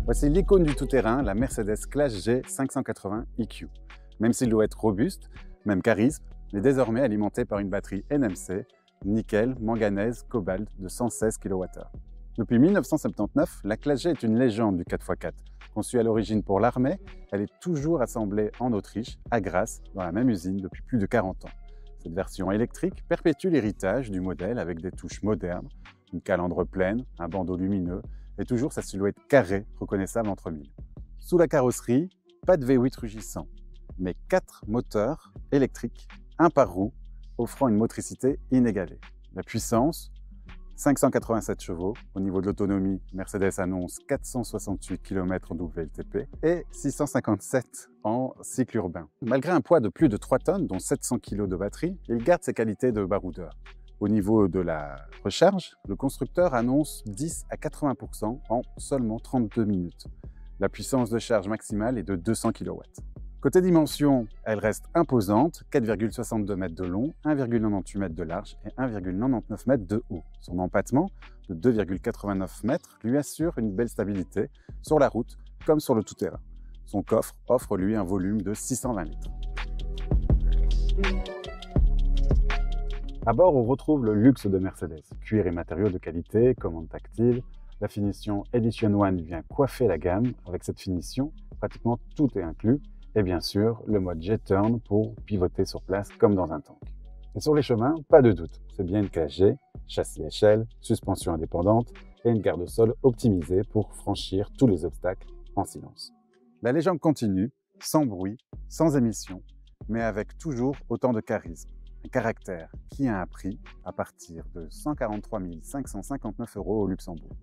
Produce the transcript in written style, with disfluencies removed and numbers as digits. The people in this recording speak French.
Voici l'icône du tout-terrain, la Mercedes Classe G 580 EQ. Même s'il doit être robuste, même charisme, mais désormais alimenté par une batterie NMC, nickel, manganèse, cobalt de 116 kWh. Depuis 1979, la Classe G est une légende du 4x4. Conçue à l'origine pour l'armée, elle est toujours assemblée en Autriche, à Grasse, dans la même usine depuis plus de 40 ans. Cette version électrique perpétue l'héritage du modèle avec des touches modernes, une calandre pleine, un bandeau lumineux et toujours sa silhouette carrée reconnaissable entre mille. Sous la carrosserie, pas de V8 rugissant, mais 4 moteurs électriques, un par roue, offrant une motricité inégalée. La puissance, 587 chevaux. Au niveau de l'autonomie, Mercedes annonce 468 km en WLTP et 657 en cycle urbain. Malgré un poids de plus de 3 tonnes, dont 700 kg de batterie, il garde ses qualités de baroudeur. Au niveau de la recharge, le constructeur annonce 10 à 80% en seulement 32 minutes. La puissance de charge maximale est de 200 kW. Côté dimension, elle reste imposante, 4,62 m de long, 1,98 m de large et 1,99 m de haut. Son empattement, de 2,89 m, lui assure une belle stabilité sur la route comme sur le tout-terrain. Son coffre offre lui un volume de 620 litres. À bord, on retrouve le luxe de Mercedes. Cuir et matériaux de qualité, commande tactile. La finition Edition One vient coiffer la gamme. Avec cette finition, pratiquement tout est inclus. Et bien sûr, le mode J-Turn pour pivoter sur place comme dans un tank. Et sur les chemins, pas de doute, c'est bien une Classe G, châssis échelle, suspension indépendante et une garde-sol optimisée pour franchir tous les obstacles en silence. La légende continue, sans bruit, sans émission, mais avec toujours autant de charisme. Un caractère qui a un prix à partir de 143 559 € au Luxembourg.